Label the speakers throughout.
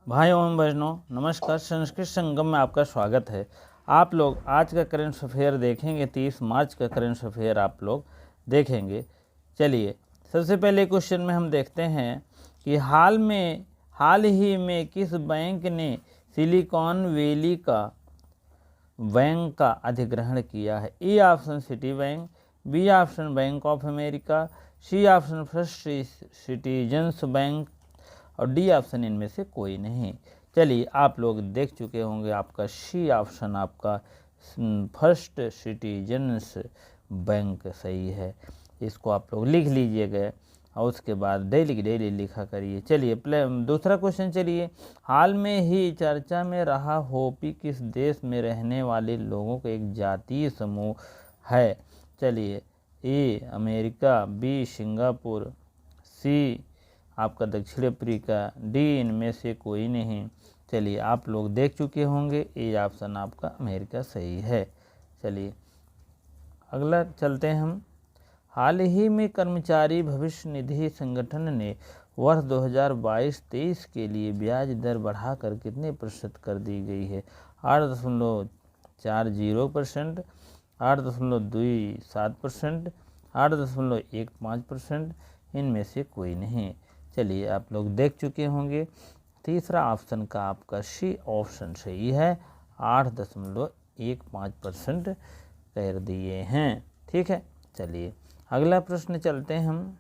Speaker 1: भाइयों एवं बहनों नमस्कार। संस्कृत संगम में आपका स्वागत है। आप लोग आज का करंट अफेयर देखेंगे। 30 मार्च का करंट अफेयर आप लोग देखेंगे। चलिए सबसे पहले क्वेश्चन में हम देखते हैं कि हाल ही में किस बैंक ने सिलिकॉन वैली का बैंक का अधिग्रहण किया है। A option Citibank, B option Bank of America, C option First Citizens Bank और डी ऑप्शन इनमें से कोई नहीं। चलिए आप लोग देख चुके होंगे, आपका सी ऑप्शन आपका फर्स्ट सिटीजन्स बैंक सही है। इसको आप लोग लिख लीजिएगा और उसके बाद डेली लिखा करिए। चलिए दूसरा क्वेश्चन। चलिए हाल में ही चर्चा में रहा होपी किस देश में रहने वाले लोगों का एक जातीय समूह है। चलिए ए अमेरिका, बी सिंगापुर, सी आपका दक्षिण अफ्रीका, डी इनमें से कोई नहीं। चलिए आप लोग देख चुके होंगे, ए ऑप्शन आपका अमेरिका सही है। चलिए अगला चलते हैं हम। हाल ही में कर्मचारी भविष्य निधि संगठन ने वर्ष 2022-23 के लिए ब्याज दर बढ़ाकर कितने प्रतिशत कर दी गई है। 8.40%, 8.27%, 8.15%, इनमें से कोई नहीं। चलिए आप लोग देख चुके होंगे, तीसरा ऑप्शन का आपका सी ऑप्शन सही है। 8.15% कर दिए हैं। ठीक है। चलिए अगला प्रश्न चलते हैं हम।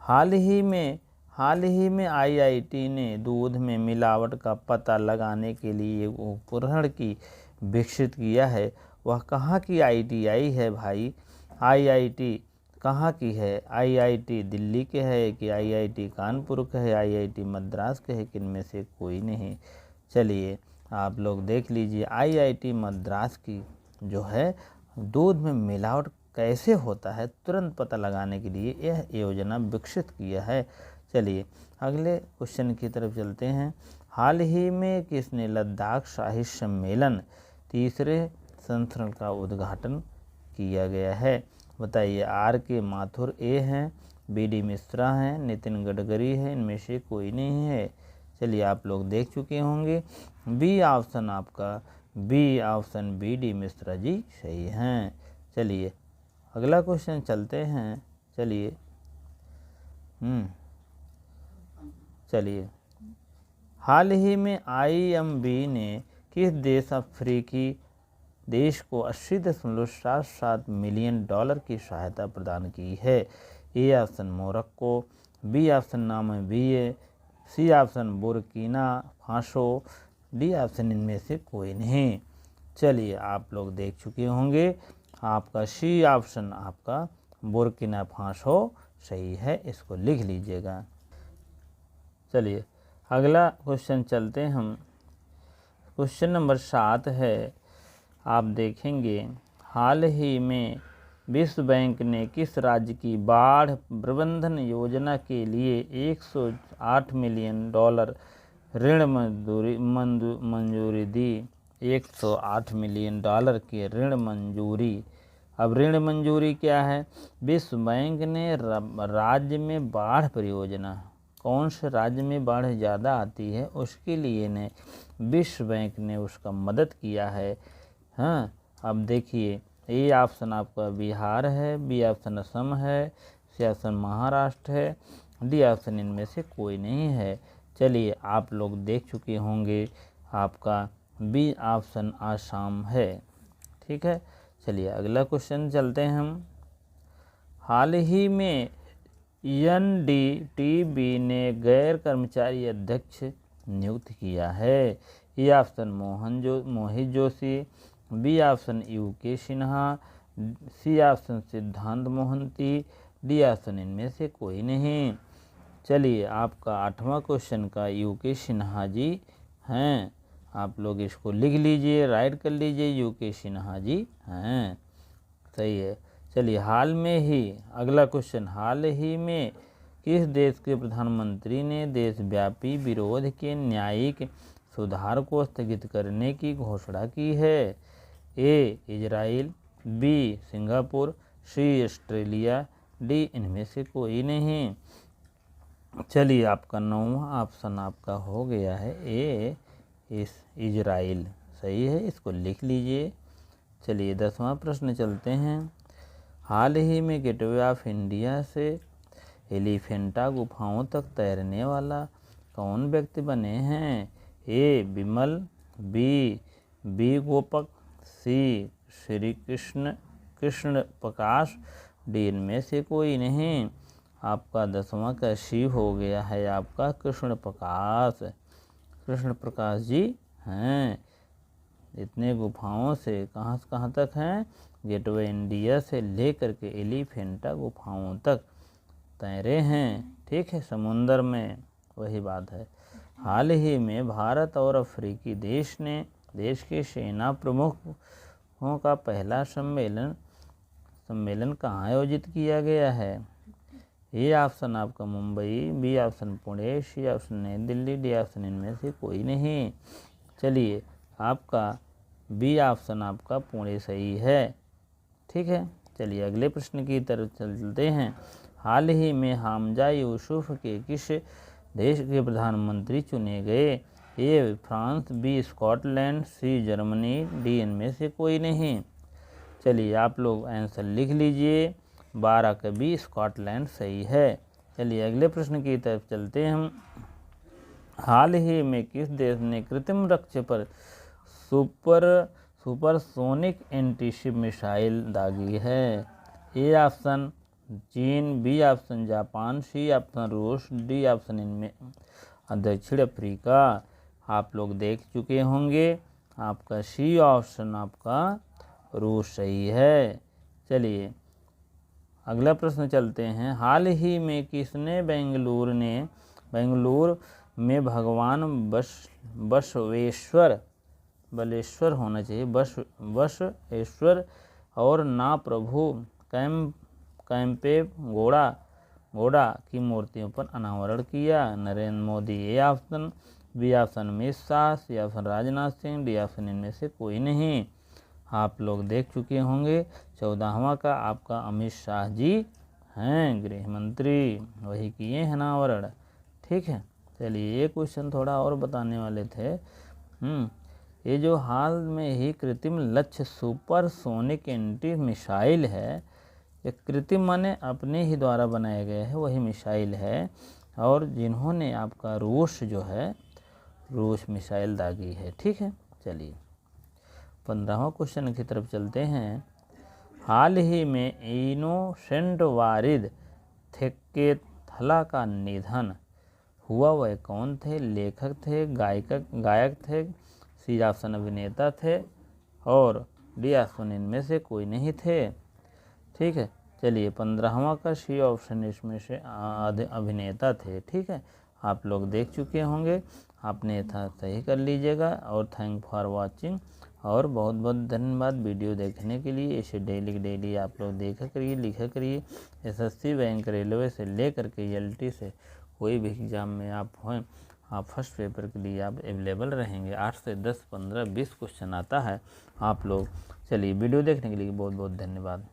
Speaker 1: हाल ही में आईआईटी ने दूध में मिलावट का पता लगाने के लिए एक उपकरण की विकसित किया है। वह कहाँ की आईटीआई है भाई? आईआईटी कहाँ की है? आईआईटी दिल्ली के है कि आईआईटी कानपुर का है, आईआईटी मद्रास के है कि इनमें से कोई नहीं। चलिए आप लोग देख लीजिए, आईआईटी मद्रास की जो है दूध में मिलावट कैसे होता है तुरंत पता लगाने के लिए यह योजना विकसित किया है। चलिए अगले क्वेश्चन की तरफ चलते हैं। हाल ही में किसने लद्दाख साहित्य सम्मेलन तीसरे संस्करण का उद्घाटन किया गया है? बताइए। आर के माथुर ए हैं, बी डी मिश्रा हैं, नितिन गडकरी है, इनमें से कोई नहीं है। चलिए आप लोग देख चुके होंगे, बी ऑप्शन आपका बी डी मिश्रा जी सही हैं। चलिए अगला क्वेश्चन चलते हैं। चलिए हाल ही में आईएमबी ने किस देश अफ्रीकी देश को 80.77 मिलियन डॉलर की सहायता प्रदान की है? A option Morocco, B option Namibia, C option Burkina Faso, D option इनमें से कोई नहीं। चलिए आप लोग देख चुके होंगे, आपका सी ऑप्शन आपका बुर्किना फासो सही है। इसको लिख लीजिएगा। चलिए अगला क्वेश्चन चलते हैं हम। क्वेश्चन नंबर 7 है, आप देखेंगे। हाल ही में विश्व बैंक ने किस राज्य की बाढ़ प्रबंधन योजना के लिए 108 मिलियन डॉलर ऋण मंजूरी दी? 108 मिलियन डॉलर की ऋण मंजूरी। अब ऋण मंजूरी क्या है? विश्व बैंक ने राज्य में बाढ़ परियोजना, कौन से राज्य में बाढ़ ज़्यादा आती है उसके लिए ने विश्व बैंक ने उसका मदद किया है। हाँ, अब देखिए, ए ऑप्शन आपका बिहार है, बी ऑप्शन असम है, सी ऑप्शन महाराष्ट्र है, डी ऑप्शन इनमें से कोई नहीं है। चलिए आप लोग देख चुके होंगे, आपका बी ऑप्शन आसाम है। ठीक है। चलिए अगला क्वेश्चन चलते हैं हम। हाल ही में एनडीटीबी ने गैर कर्मचारी अध्यक्ष नियुक्त किया है। A option Mohit Joshi, B option UK Sinha, C option Siddhant Mohanty, D option इनमें से कोई नहीं। चलिए आपका 8वां क्वेश्चन का यूके सिन्हा जी हैं। आप लोग इसको लिख लीजिए, राइट कर लीजिए, यूके सिन्हा जी हैं। सही है। चलिए अगला क्वेश्चन, हाल ही में किस देश के प्रधानमंत्री ने देशव्यापी विरोध के न्यायिक सुधार को स्थगित करने की घोषणा की है? ए इजराइल, बी सिंगापुर, सी ऑस्ट्रेलिया, डी इनमें से कोई नहीं। चलिए आपका 9वां ऑप्शन आपका हो गया है ए, इजराइल। सही है, इसको लिख लीजिए। चलिए 10वां प्रश्न चलते हैं। हाल ही में गेटवे ऑफ इंडिया से एलिफेंटा गुफाओं तक तैरने वाला कौन व्यक्ति बने हैं? ए विमल, बी गोपक, सी श्री कृष्ण प्रकाश, डी इनमें से कोई नहीं। आपका 10वां का सी हो गया है आपका कृष्ण प्रकाश जी हैं। इतने गुफाओं से कहाँ तक हैं? गेटवे इंडिया से लेकर के एलिफेंटा गुफाओं तक तैरे हैं। ठीक है, समुंदर में, वही बात है। हाल ही में भारत और अफ्रीकी देश के सेना प्रमुखों का पहला सम्मेलन कहाँ आयोजित किया गया है? ए ऑप्शन आपका Mumbai, B option Pune, C option New Delhi, D option इनमें से कोई नहीं। चलिए आपका बी ऑप्शन आपका पुणे सही है। ठीक है, चलिए अगले प्रश्न की तरफ चलते हैं। हाल ही में हमजा यूसुफ के किस देश के प्रधानमंत्री चुने गए? A France, B Scotland, C Germany, D इनमें से कोई नहीं। चलिए आप लोग आंसर लिख लीजिए। 12 का बी स्कॉटलैंड सही है। चलिए अगले प्रश्न की तरफ चलते हैं हम। हाल ही में किस देश ने कृत्रिम लक्ष्य पर सुपरसोनिक एंटीशिप मिसाइल दागी है? ए ऑप्शन चीन, B option Japan, C option रूस, डी ऑप्शन इनमें दक्षिण अफ्रीका। आप लोग देख चुके होंगे, आपका सी ऑप्शन आपका रूस सही है। चलिए अगला प्रश्न चलते हैं। हाल ही में किसने बेंगलुरु में भगवान बलेश्वर होना चाहिए, बसवेश्वर और ना प्रभु कैंपे गौड़ा की मूर्तियों पर अनावरण किया? Narendra Modi. A option, B option Amit Shah, C option Rajnath Singh, D option इनमें से कोई नहीं। आप लोग देख चुके होंगे, 14वां का आपका अमित शाह जी हैं, गृह मंत्री, वही किए हैं अनावरण। ठीक है, चलिए ये क्वेश्चन थोड़ा और बताने वाले थे। ये जो हाल में ही कृत्रिम लक्ष्य सुपरसोनिक एंटी मिसाइल है, ये कृत्रिम माने अपने ही द्वारा बनाया गया है, वही मिसाइल है। और जिन्होंने आपका रूस मिसाइल दागी है। ठीक है, चलिए 15वां क्वेश्चन की तरफ चलते हैं। हाल ही में इनोसेंट वारिद थेक्केथला का निधन हुआ, वह कौन थे? लेखक थे, गायक थे, सी ऑप्शन अभिनेता थे, और डी ऑप्शन इनमें से कोई नहीं थे। ठीक है, चलिए 15वां का सी ऑप्शन इसमें से अभिनेता थे। ठीक है, आप लोग देख चुके होंगे, आपने था सही कर लीजिएगा। और थैंक फॉर वाचिंग, और बहुत बहुत धन्यवाद वीडियो देखने के लिए। इसे डेली आप लोग देखा करिए, लिखा करिए। एसएससी, बैंक, रेलवे से लेकर के एलटी से कोई भी एग्ज़ाम में आप हों, आप फर्स्ट पेपर के लिए आप अवेलेबल रहेंगे। 8 से 10, 15, 20 क्वेश्चन आता है आप लोग। चलिए वीडियो देखने के लिए बहुत बहुत धन्यवाद।